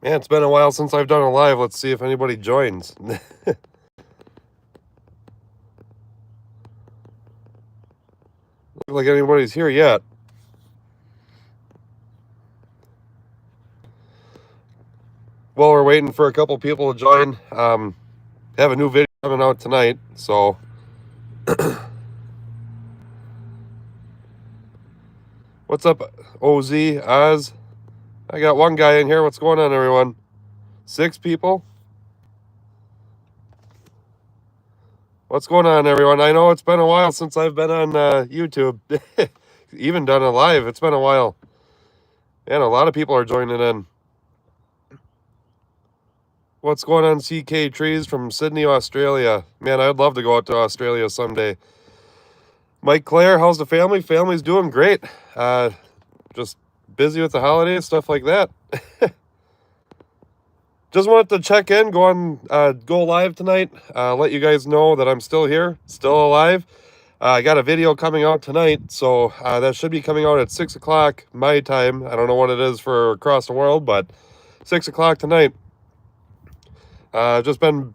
Yeah, it's been a while since I've done a live. Let's see if anybody joins. Look like anybody's here yet. Well, we're waiting for a couple people to join. Have a new video coming out tonight, so what's up, OZ, Oz? I got one guy in here. What's going on, everyone? 6 people? What's going on, everyone? I know it's been a while since I've been on YouTube. Even done a live. It's been a while. And a lot of people are joining in. What's going on, CK Trees from Sydney, Australia? Man, I'd love to go out to Australia someday. Mike Claire, how's the family? Family's doing great. Just busy with the holidays, stuff like that. Just wanted to check in, go live tonight. Let you guys know that I'm still here, still alive. I got a video coming out tonight, so that should be coming out at 6 o'clock my time. I don't know what it is for across the world, but 6 o'clock tonight. Just been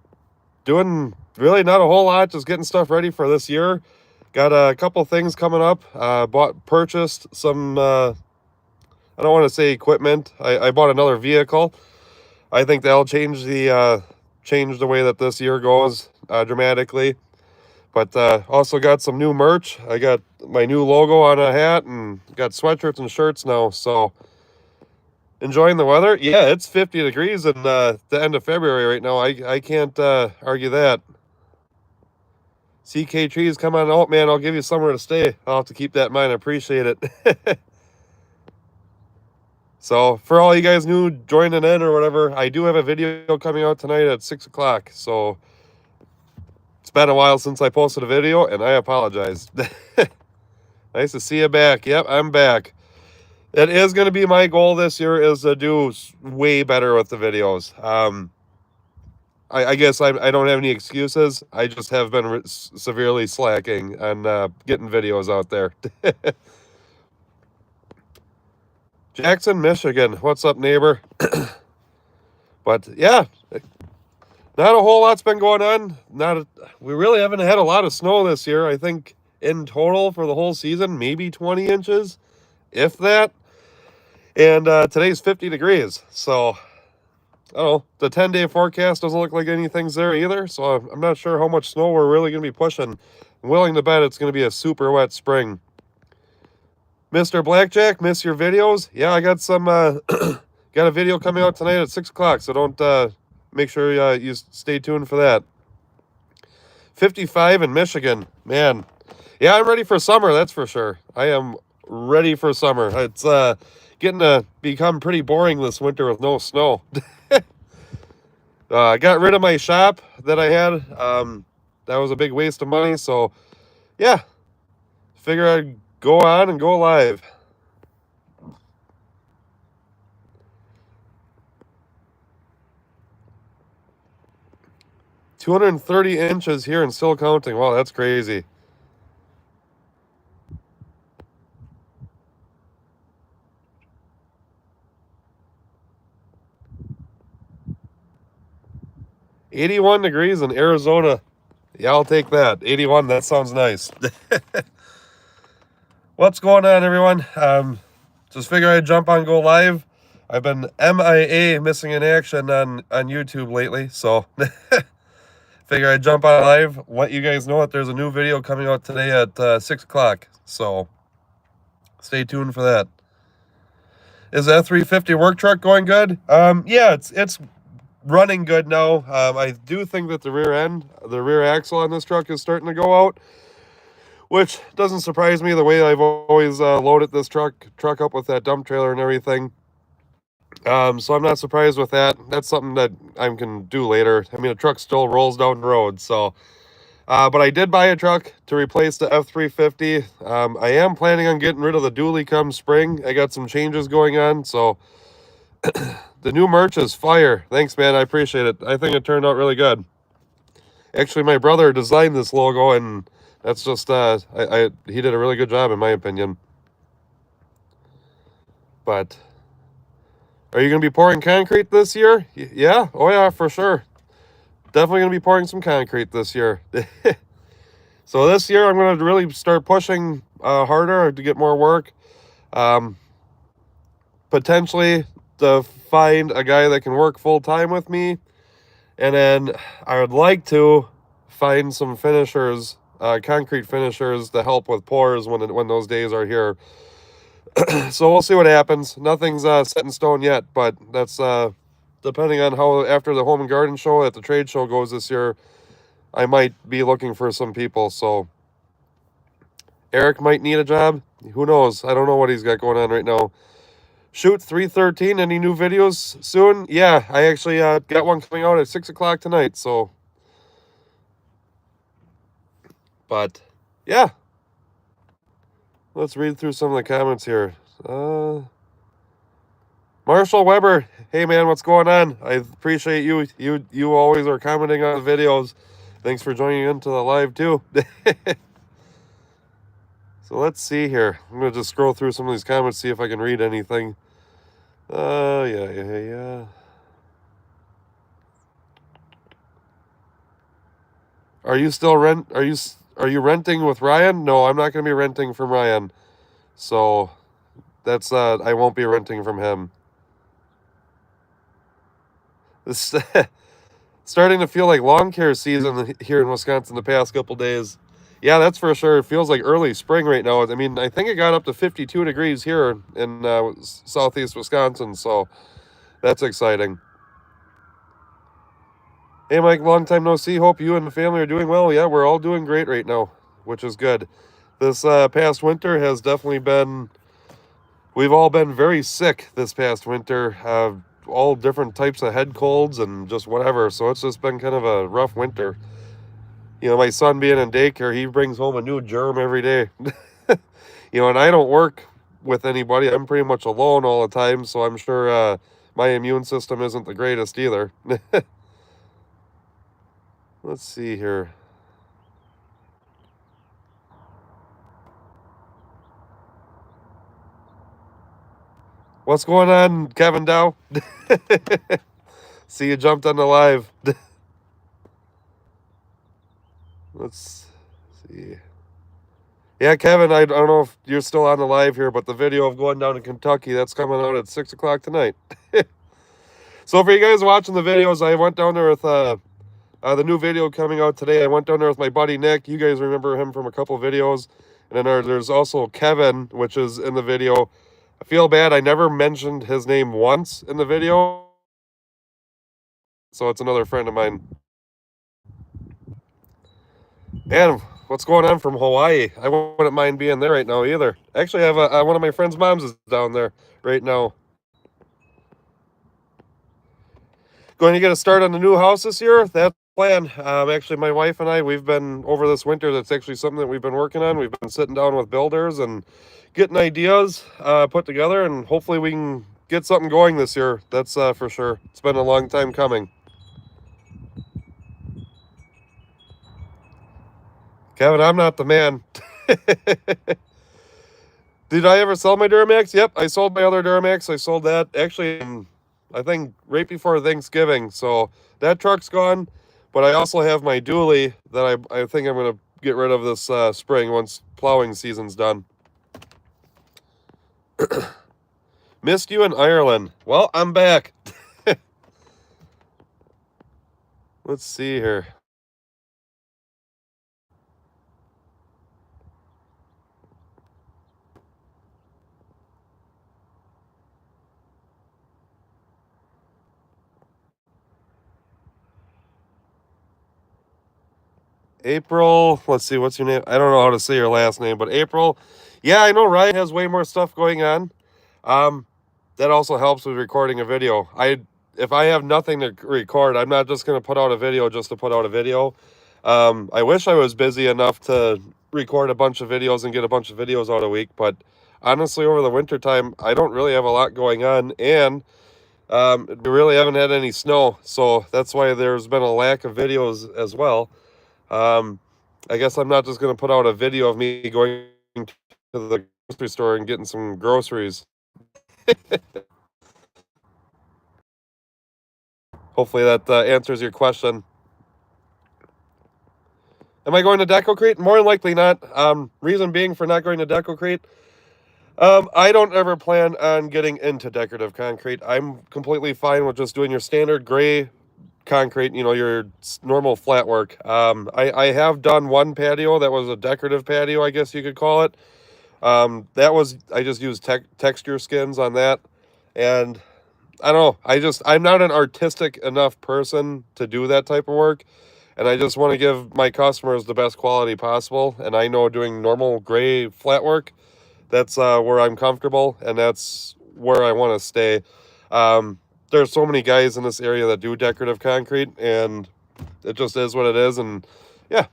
doing really not a whole lot, just getting stuff ready for this year. Got a couple things coming up. Purchased some, I don't want to say equipment. I bought another vehicle. I think that'll change the way that this year goes dramatically. But also got some new merch. I got my new logo on a hat and got sweatshirts and shirts now. So enjoying the weather. Yeah, it's 50 degrees in the end of February right now. I can't argue that. CK Trees, come on out, man. I'll give you somewhere to stay. I'll have to keep that in mind. I appreciate it. So for all you guys new joining in or whatever, I do have a video coming out tonight at 6 o'clock. So it's been a while since I posted a video, and I apologize. Nice to see you back. Yep, I'm back. It is going to be my goal this year is to do way better with the videos. I guess I don't have any excuses. I just have been severely slacking on getting videos out there. Jackson, Michigan. What's up, neighbor? But yeah, not a whole lot's been going on. We really haven't had a lot of snow this year. I think in total for the whole season, maybe 20 inches, if that. And today's 50 degrees. So, I don't know. The 10-day forecast doesn't look like anything's there either. So I'm not sure how much snow we're really going to be pushing. I'm willing to bet it's going to be a super wet spring. Mr. Blackjack, miss your videos? Yeah, I got some, got a video coming out tonight at 6 o'clock, so don't, make sure you stay tuned for that. 55 in Michigan, man. Yeah, I'm ready for summer, that's for sure. I am ready for summer. It's, getting to become pretty boring this winter with no snow. I got rid of my shop that I had. That was a big waste of money, so, yeah. Figure I'd go on and go live. $230 inches here and still counting. Wow, that's crazy. $81 degrees in Arizona. Yeah, I'll take that. 81, that sounds nice. What's going on, everyone? Just figure I'd jump on go live. I've been MIA, missing in action on YouTube lately, so figure I'd jump on live, let you guys know that there's a new video coming out today at 6 o'clock, so stay tuned for that. Is the F-350 work truck going good? Yeah, it's running good now. I do think that the rear axle on this truck is starting to go out, which doesn't surprise me the way I've always loaded this truck up with that dump trailer and everything. So I'm not surprised with that. That's something that I can do later. I mean, the truck still rolls down the road, so. But I did buy a truck to replace the F-350. I am planning on getting rid of the dually come spring. I got some changes going on, so the new merch is fire. Thanks, man. I appreciate it. I think it turned out really good. Actually, my brother designed this logo, and that's just, he did a really good job, in my opinion. But Are you going to be pouring concrete this year? Yeah. Oh, yeah, for sure. Definitely going to be pouring some concrete this year. So this year, I'm going to really start pushing harder to get more work. Potentially to find a guy that can work full time with me. And then I would like to find some finishers, concrete finishers, to help with pours when those days are here. So we'll see what happens. Nothing's set in stone yet, but that's depending on how after the home and garden show at the trade show goes this year. I might be looking for some people. So Eric might need a job. Who knows? I don't know what he's got going on right now. Shoot 313. Any new videos soon? Yeah, I actually got one coming out at 6 o'clock tonight. So, but yeah, let's read through some of the comments here. Marshall Weber, hey man, what's going on? I appreciate you. You always are commenting on the videos. Thanks for joining into the live too. So let's see here. I'm gonna just scroll through some of these comments, see if I can read anything. Yeah. Are you still are you renting with Ryan? No, I'm not gonna be renting from Ryan. So that's I won't be renting from him. This starting to feel like lawn care season here in Wisconsin the past couple days. Yeah, that's for sure. It feels like early spring right now. I mean, I think it got up to 52 degrees here in southeast Wisconsin, so that's exciting. Hey, Mike, long time no see. Hope you and the family are doing well. Yeah, we're all doing great right now, which is good. This past winter has definitely been, we've all been very sick this past winter. All different types of head colds and just whatever. So it's just been kind of a rough winter. You know, my son being in daycare, he brings home a new germ every day. And I don't work with anybody. I'm pretty much alone all the time. So I'm sure my immune system isn't the greatest either. Let's see here. What's going on, Kevin Dow? See, you jumped on the live. Let's see. Yeah, Kevin, I don't know if you're still on the live here, but the video of going down to Kentucky, that's coming out at 6 o'clock tonight. So for you guys watching the videos, I went down there with the new video coming out today. I went down there with my buddy Nick. You guys remember him from a couple videos. And then there's also Kevin, which is in the video. I feel bad. I never mentioned his name once in the video. So it's another friend of mine. And what's going on from Hawaii? I wouldn't mind being there right now either. Actually, I have one of my friend's moms is down there right now. Going to get a start on the new house this year. That's the plan. Actually, my wife and I, we've been over this winter. That's actually something that we've been working on. We've been sitting down with builders and getting ideas put together, and hopefully we can get something going this year. That's for sure. It's been a long time coming. Kevin, I'm not the man. Did I ever sell my Duramax? Yep, I sold my other Duramax. I sold that actually, I think, right before Thanksgiving. So that truck's gone. But I also have my dually that I think I'm going to get rid of this spring once plowing season's done. Missed you in Ireland. Well, I'm back. Let's see here. April, let's see, what's your name? I don't know how to say your last name, but April. Yeah, I know Ryan has way more stuff going on. That also helps with recording a video. If I have nothing to record, I'm not just going to put out a video just to put out a video. I wish I was busy enough to record a bunch of videos and get a bunch of videos out a week, but honestly, over the winter time, I don't really have a lot going on, and we really haven't had any snow, so that's why there's been a lack of videos as well. I guess I'm not just going to put out a video of me going to the grocery store and getting some groceries. Hopefully that answers your question. Am I going to Decocrete? More than likely not. Reason being for not going to Decocrete, I don't ever plan on getting into decorative concrete. I'm completely fine with just doing your standard gray concrete, your normal flat work. I have done one patio that was a decorative patio, I guess you could call it. I just used texture skins on that. And I don't know. I'm not an artistic enough person to do that type of work. And I just want to give my customers the best quality possible. And I know doing normal gray flat work, that's where I'm comfortable, and that's where I want to stay. There's so many guys in this area that do decorative concrete, and it just is what it is. And yeah.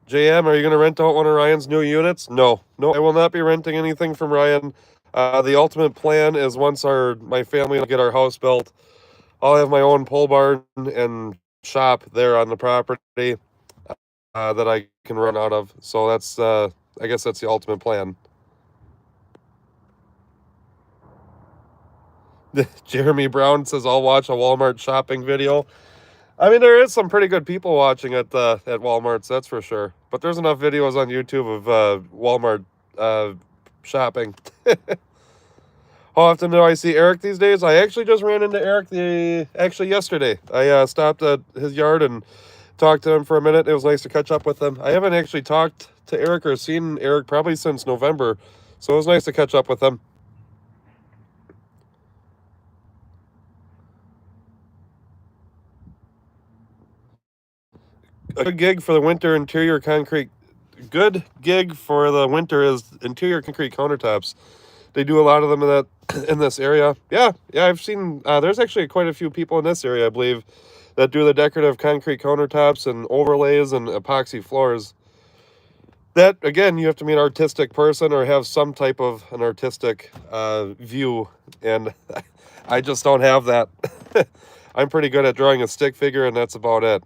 JM, are you going to rent out one of Ryan's new units? No, I will not be renting anything from Ryan. The ultimate plan is once my family will get our house built, I'll have my own pole barn and shop there on the property that I can run out of. So that's, I guess that's the ultimate plan. Jeremy Brown says, I'll watch a Walmart shopping video. I mean, there is some pretty good people watching at Walmart's, that's for sure. But there's enough videos on YouTube of Walmart shopping. How often do I see Eric these days? I actually just ran into Eric yesterday. I stopped at his yard and talked to him for a minute. It was nice to catch up with him. I haven't actually talked to Eric or seen Eric probably since November, so it was nice to catch up with him. A good gig for the winter interior concrete. Good gig for the winter is interior concrete countertops. They do a lot of them in this area. Yeah, I've seen. There's actually quite a few people in this area, I believe, that do the decorative concrete countertops and overlays and epoxy floors. That again, you have to be an artistic person or have some type of an artistic view, and I just don't have that. I'm pretty good at drawing a stick figure, and that's about it.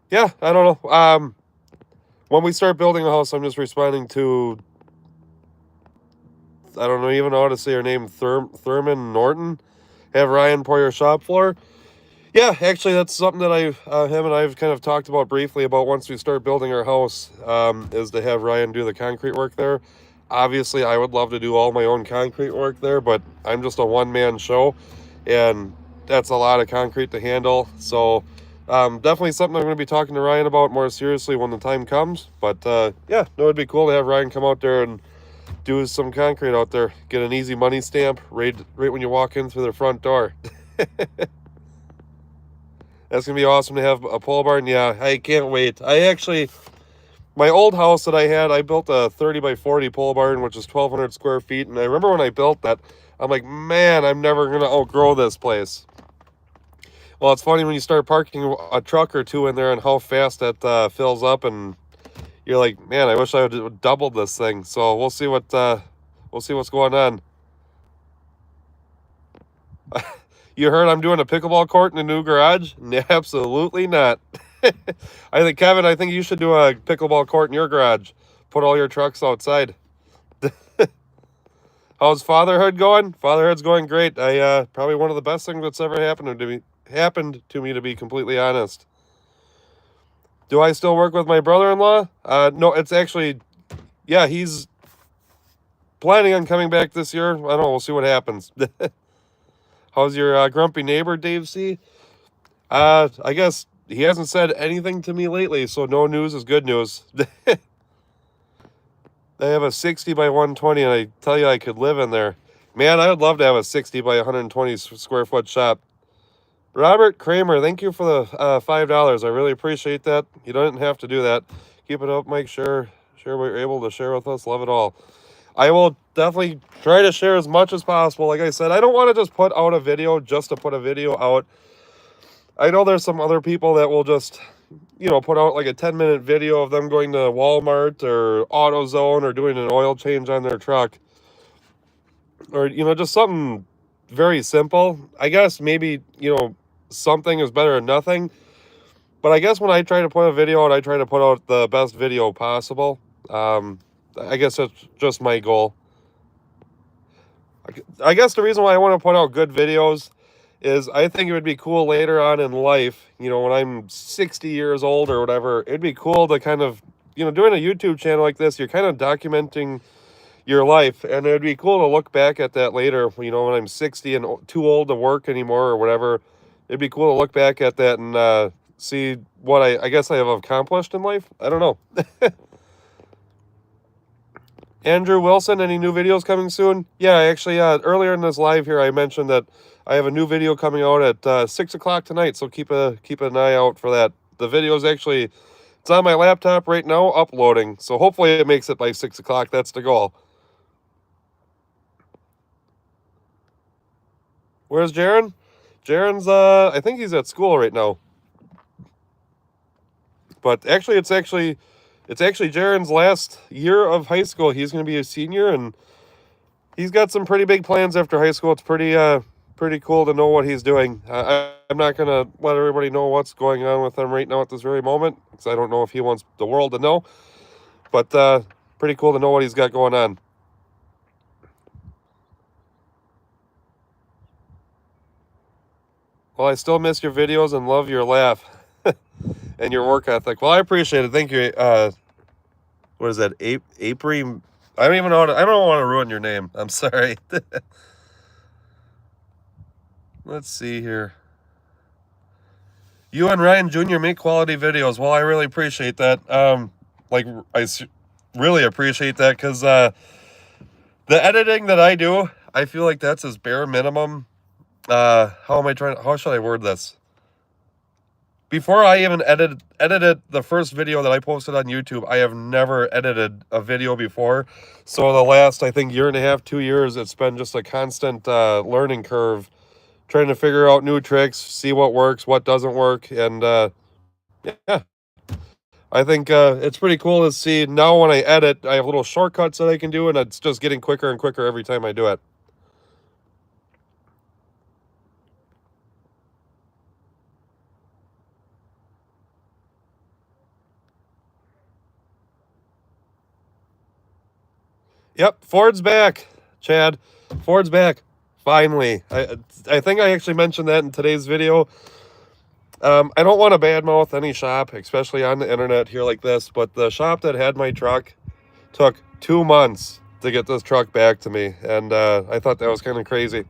Yeah, I don't know. When we start building a house, I'm just responding to, I don't know even know how to say her name, Thurman Norton. Have Ryan pour your shop floor. Yeah, actually, that's something that him and I've kind of talked about briefly about once we start building our house, is to have Ryan do the concrete work there. Obviously, I would love to do all my own concrete work there, but I'm just a one-man show, and that's a lot of concrete to handle. So definitely something I'm going to be talking to Ryan about more seriously when the time comes. But yeah, no, it'd be cool to have Ryan come out there and do some concrete out there. Get an easy money stamp right when you walk in through the front door. That's going to be awesome to have a pole barn. Yeah, I can't wait. My old house that I had, I built a 30 by 40 pole barn, which is 1,200 square feet. And I remember when I built that, I'm like, man, I'm never going to outgrow this place. Well, it's funny when you start parking a truck or two in there and how fast that fills up, and you're like, man, I wish I would doubled this thing. So we'll see what's going on. You heard I'm doing a pickleball court in a new garage? Absolutely not. Kevin, I think you should do a pickleball court in your garage. Put all your trucks outside. How's fatherhood going? Fatherhood's going great. Probably one of the best things that's ever happened to me, to be completely honest. Do I still work with my brother-in-law? No, it's actually, yeah, he's planning on coming back this year. I don't know. We'll see what happens. How's your grumpy neighbor, Dave C? I guess he hasn't said anything to me lately, so no news is good news. They have a 60 by 120, and I tell you, I could live in there. Man, I would love to have a 60 by 120 square foot shop. Robert Kramer, thank you for the $5. I really appreciate that. You don't have to do that. Keep it up, Mike. Share what you're able to share with us. Love it all. I will definitely try to share as much as possible. Like I said, I don't want to just put out a video just to put a video out. I know there's some other people that will just, put out like a 10-minute video of them going to Walmart or AutoZone or doing an oil change on their truck. Or, just something very simple. I guess maybe, something is better than nothing. But I guess when I try to put a video out, I try to put out the best video possible. I guess that's just my goal. I guess the reason why I want to put out good videos is I think it would be cool later on in life, when I'm 60 years old or whatever, it'd be cool to kind of, doing a YouTube channel like this, you're kind of documenting your life, and it'd be cool to look back at that later, when I'm 60 and too old to work anymore or whatever. It'd be cool to look back at that and see what I guess I have accomplished in life. I don't know. Andrew Wilson, any new videos coming soon? Yeah, actually, earlier in this live here, I mentioned that I have a new video coming out at 6 o'clock tonight, so keep an eye out for that. The video is actually, it's on my laptop right now, uploading, so hopefully it makes it by 6 o'clock. That's the goal. Where's Jaron? Jaron's, I think he's at school right now. But actually, it's actually Jaron's last year of high school. He's going to be a senior, and he's got some pretty big plans after high school. It's pretty cool to know what he's doing. I'm not going to let everybody know what's going on with him right now at this very moment, because I don't know if he wants the world to know. But pretty cool to know what he's got going on. Well, I still miss your videos and love your laugh and your work ethic. Well, I appreciate it. Thank you. What is that? April? I don't even know. I don't want to ruin your name. I'm sorry. Let's see here. You and Ryan Jr. make quality videos. Well, I really appreciate that. I really appreciate that, because the editing that I do, I feel like that's his bare minimum. How should I word this? Before I even edited the first video that I posted on YouTube, I have never edited a video before. So the last, I think, year and a half, 2 years, it's been just a constant learning curve, trying to figure out new tricks, see what works, what doesn't work. And yeah, I think it's pretty cool to see now when I edit, I have little shortcuts that I can do, and it's just getting quicker and quicker every time I do it. Yep, Ford's back, Chad. Ford's back, finally. I think I actually mentioned that in today's video. I don't want to badmouth any shop, especially on the internet here like this, but the shop that had my truck took 2 months to get this truck back to me, and I thought that was kind of crazy.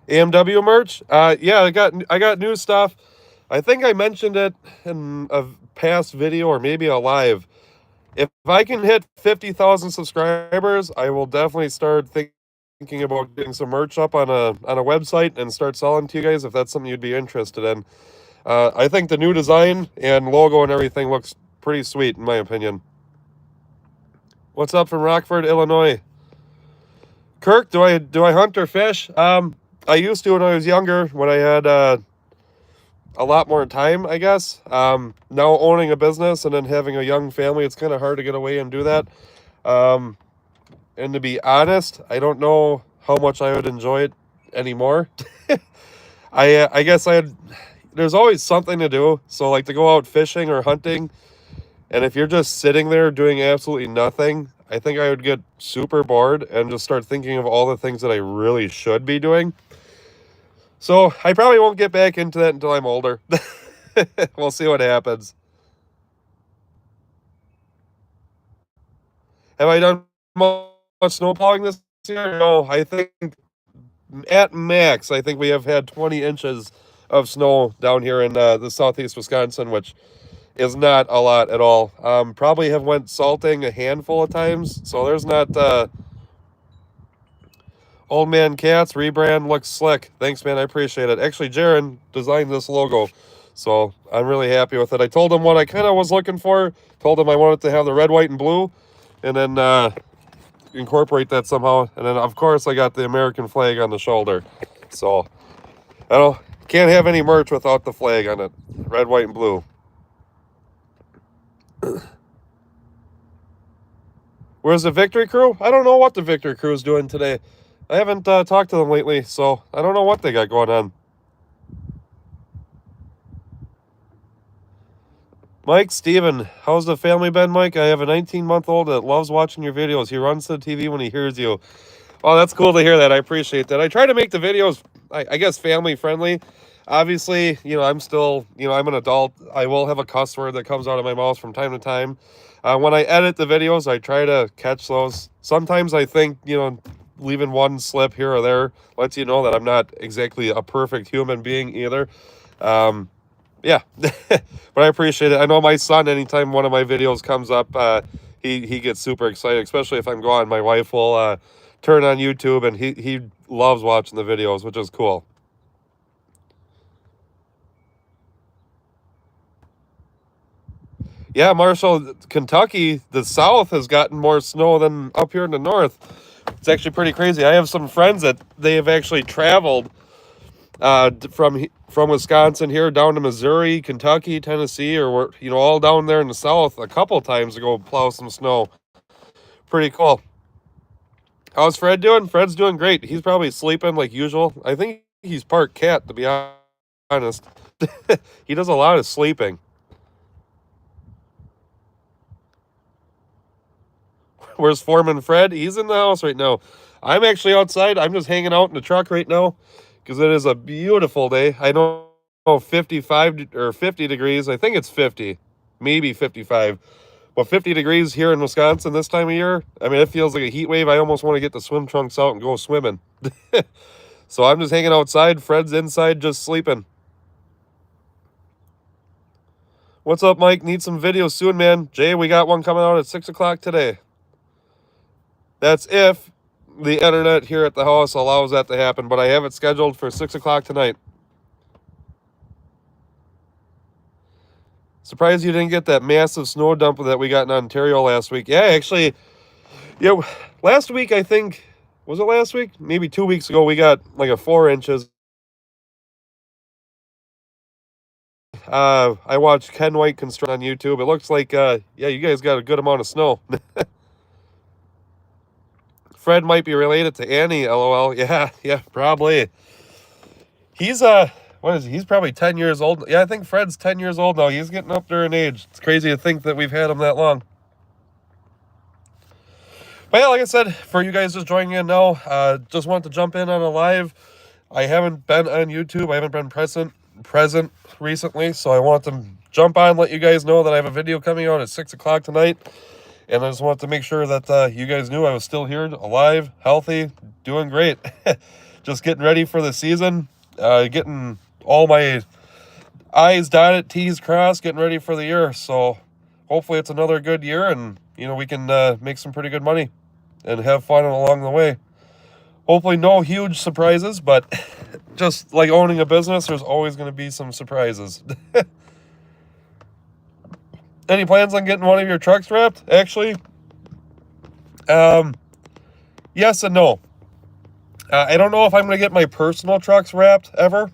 AMW merch? Yeah, I got new stuff. I think I mentioned it in a past video or maybe a live. If I can hit 50,000 subscribers, I will definitely start thinking about getting some merch up on a website and start selling to you guys if that's something you'd be interested in. I think the new design and logo and everything looks pretty sweet in my opinion. What's up from Rockford, Illinois? Kirk, do I hunt or fish? I used to when I was younger, when I had a lot more time, I guess. Now owning a business and then having a young family, it's kind of hard to get away and do that. And to be honest, I don't know how much I would enjoy it anymore. I guess there's always something to do. So like to go out fishing or hunting, and if you're just sitting there doing absolutely nothing, I think I would get super bored and just start thinking of all the things that I really should be doing. So I probably won't get back into that until I'm older. We'll see what happens. Have I done much snow plowing this year? No, I think at max, I think we have had 20 inches of snow down here in the southeast Wisconsin, which is not a lot at all. Probably have went salting a handful of times, so there's not... Old Man Cats rebrand looks slick. Thanks, man. I appreciate it. Actually, Jaron designed this logo, so I'm really happy with it. I told him what I kind of was looking for. Told him I wanted to have the red, white, and blue, and then incorporate that somehow. And then, of course, I got the American flag on the shoulder. So, can't have any merch without the flag on it. Red, white, and blue. Where's the Victory Crew? I don't know what the Victory Crew is doing today. I haven't talked to them lately, so I don't know what they got going on. Mike, Steven, how's the family been, Mike? I have a 19-month-old that loves watching your videos. He runs to the TV when he hears you. Oh, that's cool to hear that. I appreciate that. I try to make the videos, I guess, family-friendly. Obviously, I'm still, I'm an adult. I will have a cuss word that comes out of my mouth from time to time. When I edit the videos, I try to catch those. Sometimes I think, leaving one slip here or there lets you know that I'm not exactly a perfect human being either. Yeah, but I appreciate it. I know my son, anytime one of my videos comes up, he gets super excited, especially if I'm gone. My wife will turn on YouTube, and he loves watching the videos, which is cool. Yeah, Marshall, Kentucky, the South has gotten more snow than up here in the North. It's actually pretty crazy. I have some friends that they have actually traveled from Wisconsin here down to Missouri, Kentucky, Tennessee, or all down there in the South a couple times to go plow some snow. Pretty cool. How's Fred doing? Fred's doing great. He's probably sleeping like usual. I think he's part cat, to be honest. He does a lot of sleeping. Where's Foreman Fred? He's in the house right now. I'm actually outside. I'm just hanging out in the truck right now because it is a beautiful day. I know 55 or 50 degrees. I think it's 50, maybe 55. But 50 degrees here in Wisconsin this time of year, I mean, it feels like a heat wave. I almost want to get the swim trunks out and go swimming. So I'm just hanging outside. Fred's inside just sleeping. What's up, Mike? Need some videos soon, man. Jay, we got one coming out at 6 o'clock today. That's if the internet here at the house allows that to happen, but I have it scheduled for 6 o'clock tonight. Surprised you didn't get that massive snow dump that we got in Ontario last week. Yeah, actually, last week, I think, was it last week? Maybe 2 weeks ago, we got like a 4 inches. I watched Ken White construct on YouTube. It looks like, you guys got a good amount of snow. Fred might be related to Annie, LOL. Yeah, probably. He's, what is he? He's probably 10 years old. Yeah, I think Fred's 10 years old now. He's getting up there in age. It's crazy to think that we've had him that long. But yeah, like I said, for you guys just joining in now, just wanted to jump in on a live. I haven't been on YouTube. I haven't been present recently, so I want to jump on, let you guys know that I have a video coming out at 6 o'clock tonight. And I just want to make sure that you guys knew I was still here, alive, healthy, doing great. Just getting ready for the season, getting all my I's dotted, T's crossed, getting ready for the year. So hopefully it's another good year, and we can make some pretty good money and have fun along the way. Hopefully no huge surprises, but just like owning a business, there's always going to be some surprises. Any plans on getting one of your trucks wrapped? Actually, yes and no. I don't know if I'm going to get my personal trucks wrapped ever,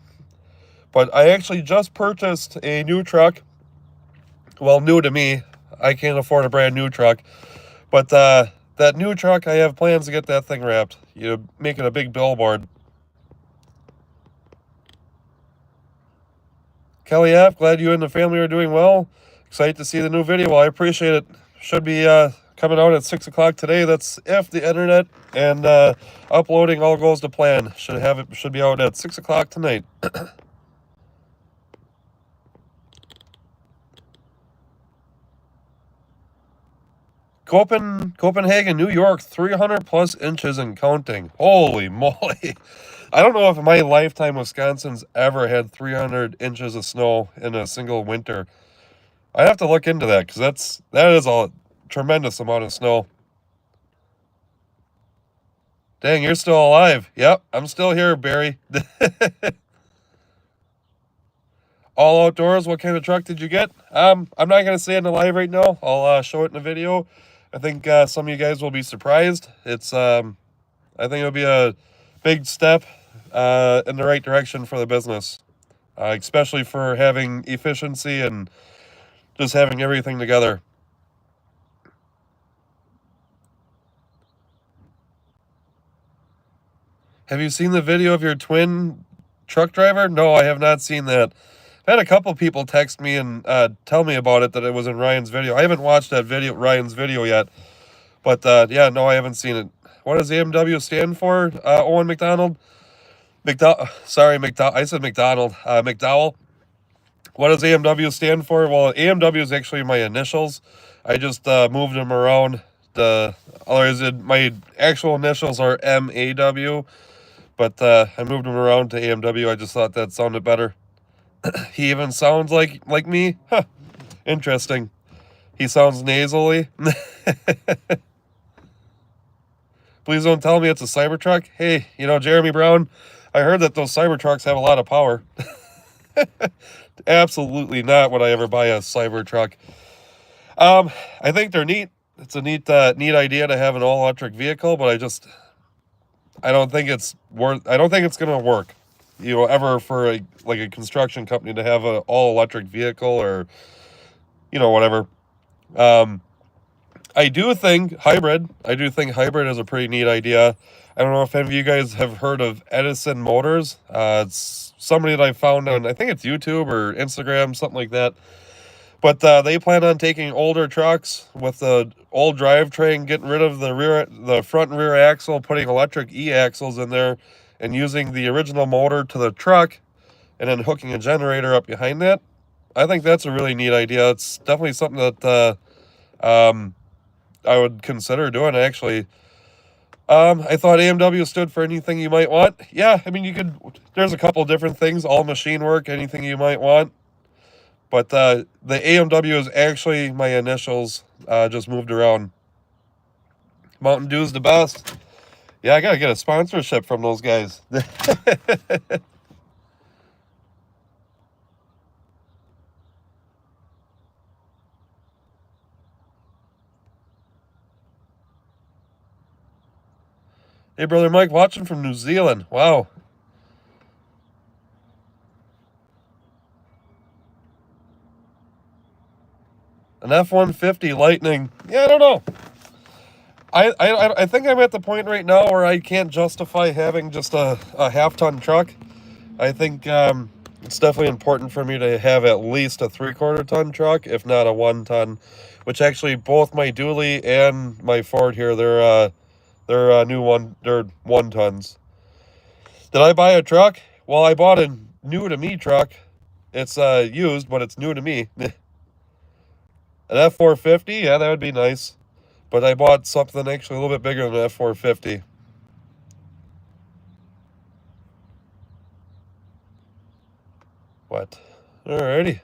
but I actually just purchased a new truck. Well, new to me. I can't afford a brand new truck. But that new truck, I have plans to get that thing wrapped. Make it a big billboard. Kelly F., glad you and the family are doing well. Excited to see the new video. Well, I appreciate it. Should be coming out at 6 o'clock today. That's if the internet and uploading all goes to plan. Should be out at 6 o'clock tonight. Copenhagen, New York, 300 plus inches and counting. Holy moly. I don't know if in my lifetime Wisconsin's ever had 300 inches of snow in a single winter. I have to look into that because that is a tremendous amount of snow. Dang, you're still alive. Yep, I'm still here, Barry. All outdoors, what kind of truck did you get? I'm not going to say it in the live right now. I'll show it in the video. I think some of you guys will be surprised. I think it'll be a big step in the right direction for the business, especially for having efficiency and just having everything together. Have you seen the video of your twin truck driver? No, I have not seen that. I've had a couple people text me and tell me about it, that it was in Ryan's video. I haven't watched that video, Ryan's video yet. But yeah, no, I haven't seen it. What does AMW stand for, Owen McDonald? Sorry, I said McDonald. McDowell. What does AMW stand for? Well, AMW is actually my initials. I just moved them around. My actual initials are MAW, but I moved them around to AMW. I just thought that sounded better. He even sounds like me. Huh. Interesting. He sounds nasally. Please don't tell me it's a Cybertruck. Hey, Jeremy Brown, I heard that those Cybertrucks have a lot of power. Absolutely not would I ever buy a Cybertruck. I think they're neat. It's a neat idea to have an all-electric vehicle, but I don't think it's gonna work, ever for a construction company to have an all-electric vehicle, or whatever. I do think hybrid is a pretty neat idea. I don't know if any of you guys have heard of Edison Motors. It's somebody that I found on, I think it's YouTube or Instagram, something like that. But they plan on taking older trucks with the old drivetrain, getting rid of the front and rear axle, putting electric e-axles in there, and using the original motor to the truck, and then hooking a generator up behind that. I think that's a really neat idea. It's definitely something that I would consider doing, actually. I thought AMW stood for anything you might want. Yeah, I mean, there's a couple different things, all machine work, anything you might want. But the AMW is actually my initials, just moved around. Mountain Dew's the best. Yeah, I gotta get a sponsorship from those guys. Hey, Brother Mike, watching from New Zealand. Wow. An F-150 Lightning. Yeah, I don't know. I think I'm at the point right now where I can't justify having just a half-ton truck. I think it's definitely important for me to have at least a 3/4 ton truck, if not a 1-ton. Which actually, both my dually and my Ford here, they're they're 1-tons. Did I buy a truck? Well, I bought a new to me truck. It's used, but it's new to me. An F-450, yeah, that would be nice. But I bought something actually a little bit bigger than an F-450. What? Alrighty.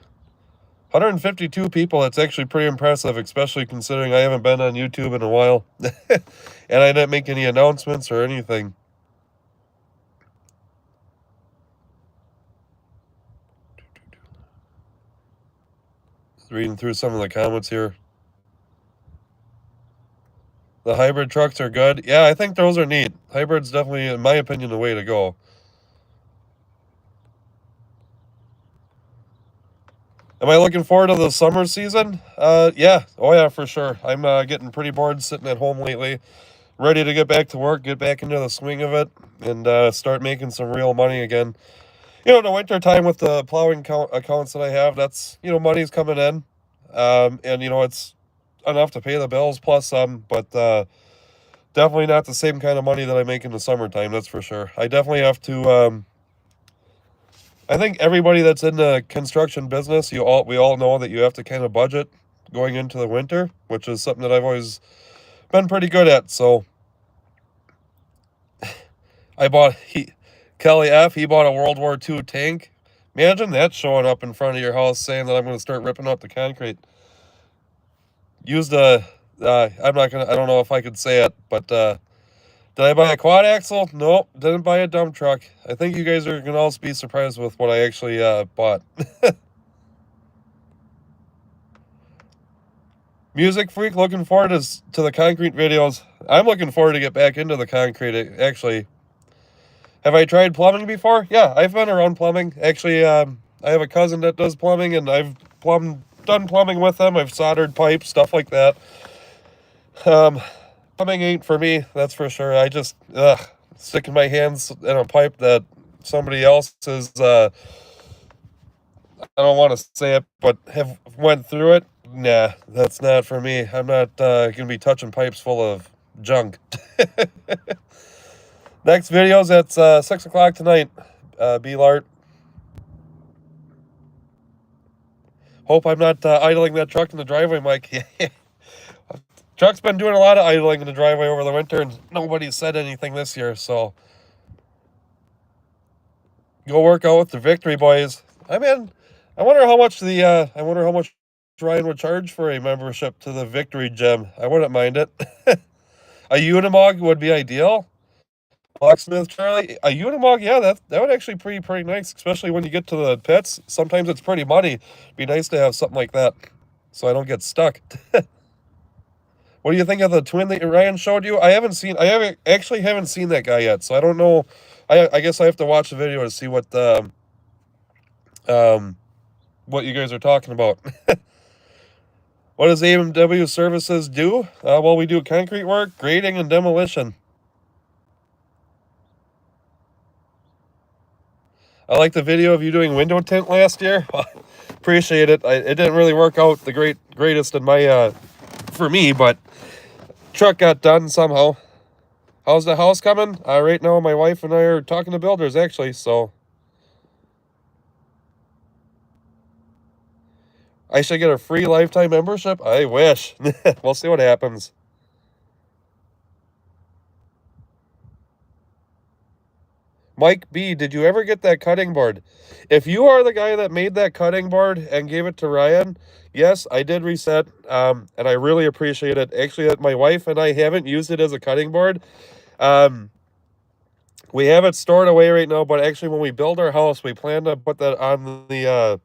152 people, that's actually pretty impressive, especially considering I haven't been on YouTube in a while. And I didn't make any announcements or anything. Reading through some of the comments here. The hybrid trucks are good. Yeah, I think those are neat. Hybrid's definitely, in my opinion, the way to go. Am I looking forward to the summer season? Yeah. Oh, yeah, for sure. I'm getting pretty bored sitting at home lately. Ready to get back to work, get back into the swing of it, and start making some real money again. The winter time with the plowing accounts that I have, that's, money's coming in. And, it's enough to pay the bills plus some, but definitely not the same kind of money that I make in the summertime, that's for sure. I definitely have to, I think everybody that's in the construction business, we all know that you have to kind of budget going into the winter, which is something that I've always been pretty good at, so Kelly F., he bought a World War II tank. Imagine that showing up in front of your house saying that I'm going to start ripping up the concrete. I don't know if I could say it, but did I buy a quad axle? Nope, didn't buy a dump truck. I think you guys are going to also be surprised with what I actually bought. Music Freak, looking forward to the concrete videos. I'm looking forward to get back into the concrete, actually. Have I tried plumbing before? Yeah, I've been around plumbing. Actually, I have a cousin that does plumbing, and I've done plumbing with them. I've soldered pipes, stuff like that. Plumbing ain't for me, that's for sure. sticking my hands in a pipe that somebody else is, I don't want to say it, but have went through it. Nah, that's not for me. I'm not gonna be touching pipes full of junk. Next video's at 6 o'clock tonight. B-Lart. Hope I'm not idling that truck in the driveway, Mike. Truck's been doing a lot of idling in the driveway over the winter, and nobody's said anything this year, so go work out with the Victory Boys. I wonder how much Ryan would charge for a membership to the Victory Gym. I wouldn't mind it. A Unimog would be ideal. Locksmith Charlie, a Unimog, yeah, that would actually be pretty nice, especially when you get to the pits. Sometimes it's pretty muddy. It'd be nice to have something like that, so I don't get stuck. What do you think of the twin that Ryan showed you? I haven't seen that guy yet, so I don't know. I guess I have to watch the video to see what you guys are talking about. What does AMW Services do? Well, we do concrete work, grading, and demolition. I like the video of you doing window tint last year. Appreciate it. It didn't really work out the greatest in my for me, but truck got done somehow. How's the house coming? Right now, my wife and I are talking to builders, actually, so I should get a free lifetime membership? I wish. We'll see what happens. Mike B, did you ever get that cutting board? If you are the guy that made that cutting board and gave it to Ryan, yes, I did reset, and I really appreciate it. Actually, my wife and I haven't used it as a cutting board. We have it stored away right now, but actually when we build our house, we plan to put that on the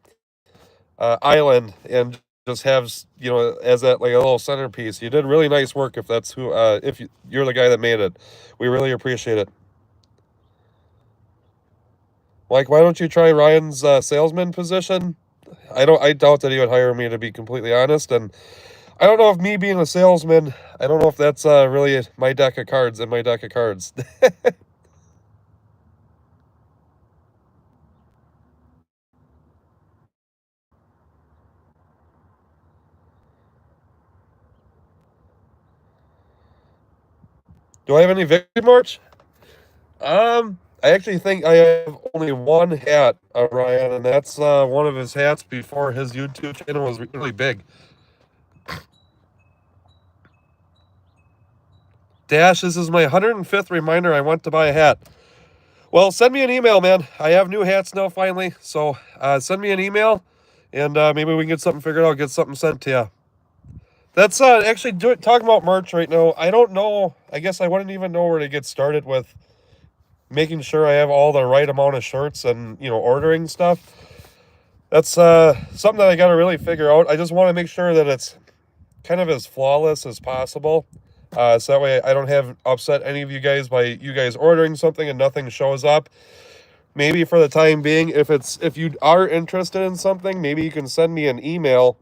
island and just have, as that like a little centerpiece. You did really nice work if that's who, if you're the guy that made it. We really appreciate it. Like, why don't you try Ryan's salesman position? I doubt that he would hire me, to be completely honest. And I don't know if me being a salesman, I don't know if that's really my deck of cards and my deck of cards. Do I have any victory march? I actually think I have only one hat of Ryan, and that's one of his hats before his YouTube channel was really big. Dash, this is my 105th reminder I want to buy a hat. Well, send me an email, man. I have new hats now, finally. So send me an email, and maybe we can get something figured out, get something sent to you. That's actually talking about merch right now. I don't know. I guess I wouldn't even know where to get started with making sure I have all the right amount of shirts and, ordering stuff. That's something that I got to really figure out. I just want to make sure that it's kind of as flawless as possible. So that way I don't have upset any of you guys by you guys ordering something and nothing shows up. Maybe for the time being, if you are interested in something, maybe you can send me an email.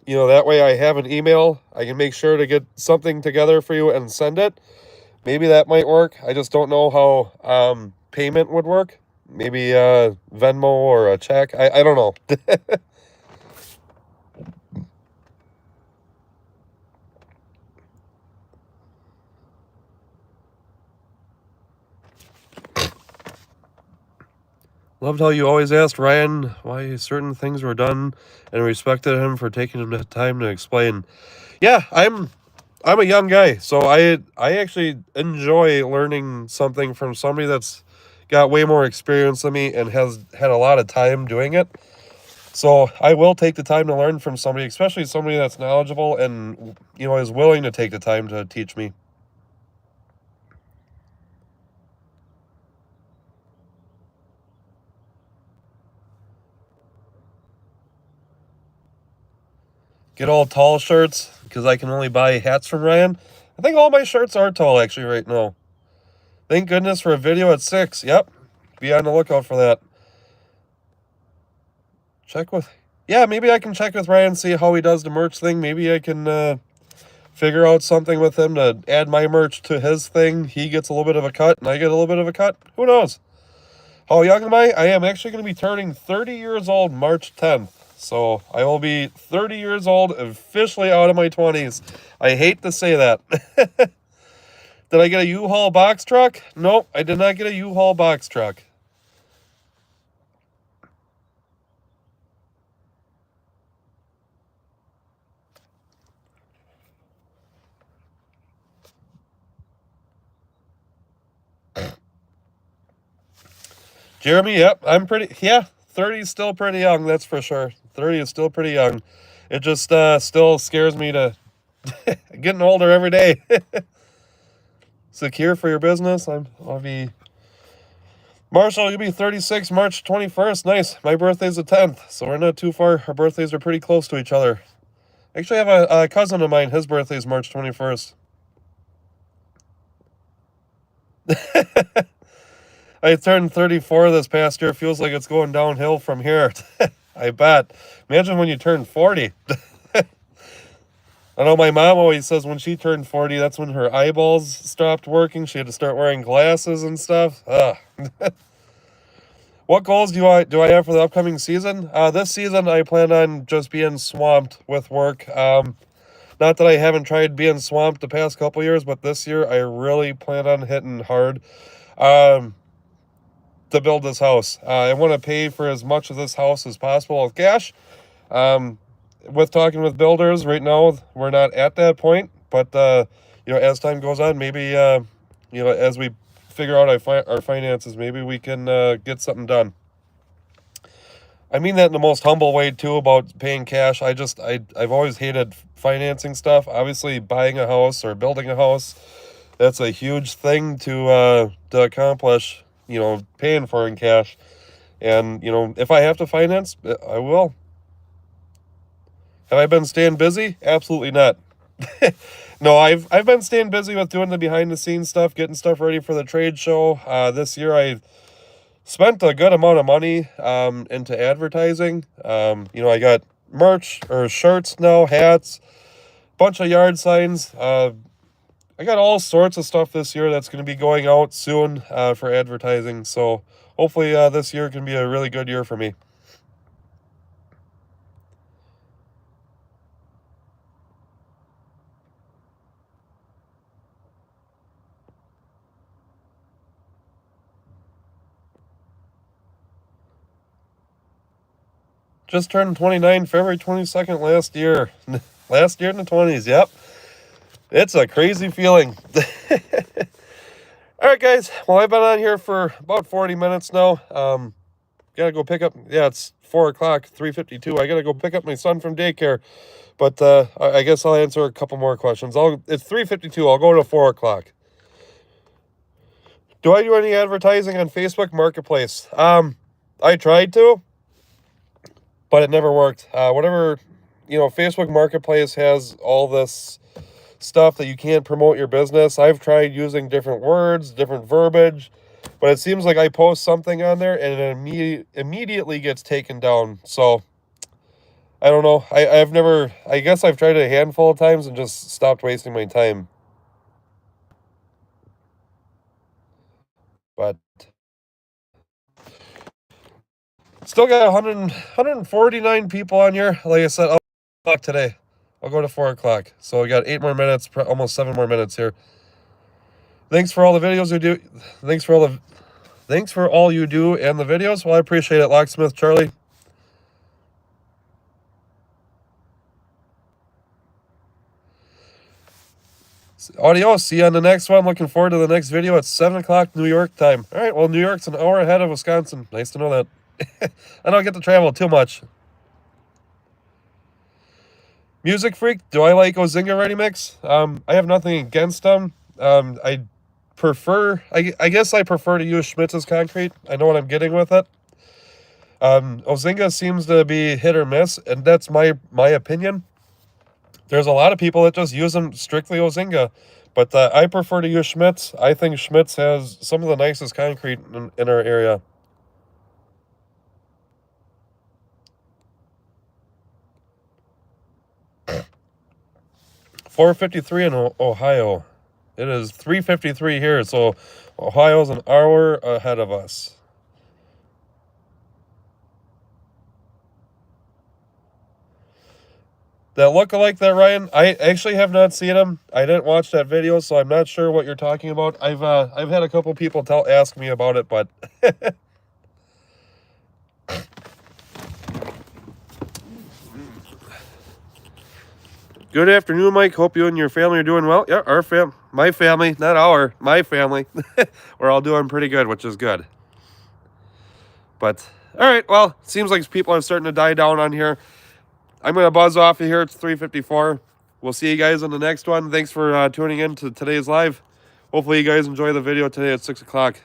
That way I have an email. I can make sure to get something together for you and send it. Maybe that might work. I just don't know how payment would work. Maybe Venmo or a check. I don't know. Loved how you always asked Ryan why certain things were done and respected him for taking the time to explain. Yeah, I'm a young guy, so I actually enjoy learning something from somebody that's got way more experience than me and has had a lot of time doing it. So I will take the time to learn from somebody, especially somebody that's knowledgeable and, is willing to take the time to teach me. Get all tall shirts because I can only buy hats from Ryan. I think all my shirts are tall actually right now. Thank goodness for a video at 6. Yep. Be on the lookout for that. Yeah, maybe I can check with Ryan, see how he does the merch thing. Maybe I can figure out something with him to add my merch to his thing. He gets a little bit of a cut and I get a little bit of a cut. Who knows? How young am I? I am actually going to be turning 30 years old March 10th. So I will be 30 years old, officially out of my 20s. I hate to say that. Did I get a U-Haul box truck? Nope, I did not get a U-Haul box truck. Jeremy, yep, yeah, 30 is still pretty young, that's for sure. 30 is still pretty young. It just still scares me to getting older every day. Secure for your business. I'll be Marshall, you'll be 36 March 21st. Nice. My birthday's the 10th, so we're not too far. Our birthdays are pretty close to each other. Actually, I have a cousin of mine. His birthday's March 21st. I turned 34 this past year. Feels like it's going downhill from here. I bet. Imagine when you turn 40. I know my mom always says when she turned 40, that's when her eyeballs stopped working. She had to start wearing glasses and stuff. What goals do I have for the upcoming season? This season, I plan on just being swamped with work. Not that I haven't tried being swamped the past couple years, but this year I really plan on hitting hard to build this house. I want to pay for as much of this house as possible with cash. With talking with builders right now, we're not at that point, but as time goes on, maybe as we figure out our finances, maybe we can get something done. I mean that in the most humble way too about paying cash. I've always hated financing stuff. Obviously, buying a house or building a house, that's a huge thing to accomplish. Paying for in cash, and if I have to finance, I will. Have I been staying busy? Absolutely not. No, I've been staying busy with doing the behind the scenes stuff, getting stuff ready for the trade show. This year I spent a good amount of money into advertising. I got merch or shirts now, hats, bunch of yard signs. I got all sorts of stuff this year that's going to be going out soon for advertising. So hopefully this year can be a really good year for me. Just turned 29, February 22nd last year. Last year in the 20s, yep. It's a crazy feeling. All right, guys. Well, I've been on here for about 40 minutes now. Gotta go pick up, it's 4 o'clock, 3:52. I gotta go pick up my son from daycare. But I guess I'll answer a couple more questions. It's 3:52. I'll go to 4 o'clock. Do I do any advertising on Facebook Marketplace? I tried to, but it never worked. Facebook Marketplace has all this stuff that you can't promote your business. I've tried using different words, different verbiage, but it seems like I post something on there and it immediately gets taken down. So I don't know. I guess I've tried it a handful of times and just stopped wasting my time. But still got 149 people on here. Like I said, I'll today. I'll go to 4 o'clock. So we got 8 more minutes, almost 7 more minutes here. Thanks for all the videos you do. Thanks for all you do and the videos. Well, I appreciate it, Locksmith Charlie. Audio. See you on the next one. Looking forward to the next video at 7 o'clock New York time. All right. Well, New York's an hour ahead of Wisconsin. Nice to know that. I don't get to travel too much. Music Freak. Do I like Ozinga Ready Mix? I have nothing against them. I guess I prefer to use Schmitz's concrete. I know what I'm getting with it. Ozinga seems to be hit or miss, and that's my opinion. There's a lot of people that just use them strictly Ozinga, but I prefer to use Schmitz. I think Schmitz has some of the nicest concrete in our area. 4:53 in Ohio. It is 3:53 here, so Ohio's an hour ahead of us. That look-alike that Ryan, I actually have not seen him. I didn't watch that video, so I'm not sure what you're talking about. I've had a couple people ask me about it, but good afternoon, Mike. Hope you and your family are doing well. Yeah, my family, not my family. We're all doing pretty good, which is good. But all right, well, seems like people are starting to die down on here. I'm going to buzz off of here. It's 3:54. We'll see you guys on the next one. Thanks for tuning in to today's live. Hopefully you guys enjoy the video today at 6 o'clock.